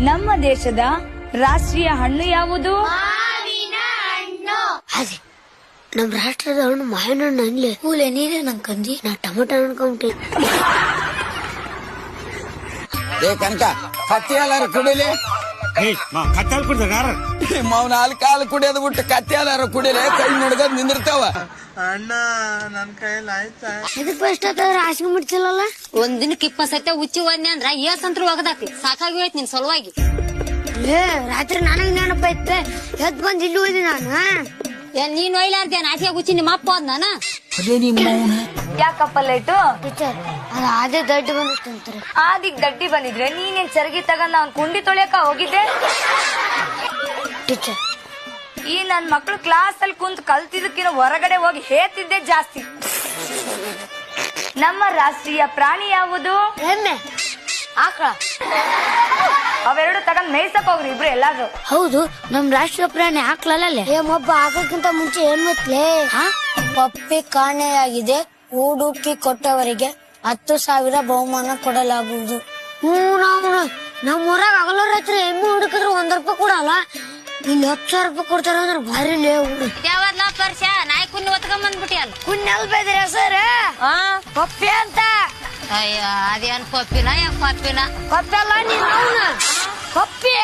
ನಮ್ಮ ದೇಶದ ರಾಷ್ಟ್ರೀಯ ಹಣ್ಣು ಯಾವುದು? ಅದೇ ನಮ್ ರಾಷ್ಟ್ರದ ಹಣ್ಣು ಮಾವಿನ ಹಣ್ಣು ಅನ್ಲಿ. ಹೂಲೆ ನೀನೇ ನಂಗಂದಿ, ನಾ ಟೊಮೊಟೊ ಅನ್ಕೊಂಬಿಟ್ಟೆ. ಕನಕ ಕತ್ತಿ ಎಲ್ಲಾರು ಕುಡಿಲಿ. ಕತ್ತಲ್ ಕುಡ್ದಾರ ಮಾವನ ಹಾಲು ಕುಡಿಯೋದು ಬಿಟ್ಟು ಕತ್ತಿ ಎಲ್ಲಾರು ಕುಡಿಲಿ. ಕೈ ಮುಡ್ಗದ್ ನಿಂದಿರ್ತಾವ. ಅಣ್ಣ ನನ್ ಕೈಯಲ್ಲಿ ಆಯ್ತಾ? ಇದಕ್ ಫಸ್ಟ್ ಹಾಸಿಗೆ ಮುಡ್ತಿಲ್ಲಲ್ಲ. ಒಂದ್ ದಿನಕ್ಕೆ 20 ಸತಿ ಉಚ್ಚಿ ಹೋದ್ನಿ ಅಂದ್ರ ಏಸಂತ್ರು ಒಗದಾಕ್ಲಿ. ಸಾಕಾಗಿ ಹೋಯ್ತು ನಿನ್ ಸಲುವಾಗಿ. ರಾತ್ರಿ ನನಗ್ ನೆನಪ ಐತೆ, ಎದ್ ಬಂದ್ ಇಲ್ಲಿ ಹೋಯ್ದಿ ನಾನು. ನೀನ್ ಒಯ್ಲಾರ್ದೆ ನಾಚಿಗೆ ಗುಚ್ಚಿ ನಿಮ್ಮ ಅಪ್ಪ ಹೋದ್ ನಾನ. ಯಾಕಪ್ಪ ಲೇಟು? ಟೀಚರ್ ಅದು ಅದೇ ದಡ್ಡಿ ಬಂದಿತ್ತಂತಾರೆ. ಆದಿಗ್ ದಡ್ಡಿ ಬಂದಿದ್ರೆ ನೀನೇನ್ ಚರಗಿ ತಗೊಂಡ್ ಅವ್ನ್ ಕುಂಡಿ ತೊಳೆಯಕ ಹೋಗಿದ್ದೆ? ಟೀಚರ್ ಈ ನನ್ ಮಕ್ಳು ಕ್ಲಾಸ್ ಅಲ್ಲಿ ಕುಂತ್ ಕಲ್ತಿದ್ದಕ್ಕಿಂತ ಹೊರಗಡೆ ಹೋಗಿ ಹೇತಿದ್ದೆ ಜಾಸ್ತಿ. ನಮ್ಮ ರಾಷ್ಟ್ರೀಯ ಪ್ರಾಣಿ ಯಾವುದು? ಎಮ್ಮೆ, ಆಕಳ. ಅವೆರಡು ತಗೊಂಡ್ ಮೇಯ್ಸಕ್ ಹೋಗ್ರಿ ಇಬ್ರು ಎಲ್ಲಾದ್ರು. ಹೌದು, ನಮ್ ರಾಷ್ಟ್ರೀಯ ಪ್ರಾಣಿ ಆಕಳಲ್ಲ. ಒಬ್ಬ ಆಕಳಕ್ಕಿಂತ ಮುಂಚೆ ಏನ್ಮತ್ಲೇ ಪಪ್ಪಿ ಕಾಣೆಯಾಗಿದೆ, ಹೂಡುಕ್ಕಿ ಕೊಟ್ಟವರಿಗೆ 10,000 ಬಹುಮಾನ ಕೊಡಲಾಗುವುದು. ನಮ್ ಊರಾಗ ಹಗಲ ರಾತ್ರಿ ಎಮ್ಮೆ ಹುಡುಕಿದ್ರೆ 1 ರೂಪಾಯಿ ಕೊಡಲ್ಲ, ಇಲ್ಲಿ 10,000 ರೂಪಾಯಿ ಕೊಡ್ತಾರ ಅಂದ್ರೆ ಭಾರಿ ಲೇವು. ಯಾವತ್ ವರ್ಷ ನಾಯಿ ಕುನ್ನಿ ಒತ್ಕೊಂಡ್ ಬಂದ್ಬಿಟ್ಟಿ ಅಲ್ಲ. ಕುನ್ನೆಲ್ ಬೇದ್ರಿ ಸರ್? ಪಪ್ಪಿ ಅಂತ. ಅಯ್ಯ ಅದೇನ್ ಪಪ್ಪಿನ? ಪಪ್ಪಿ ಅಲ್ಲ, ನೀನ್ ಪಪ್ಪಿ.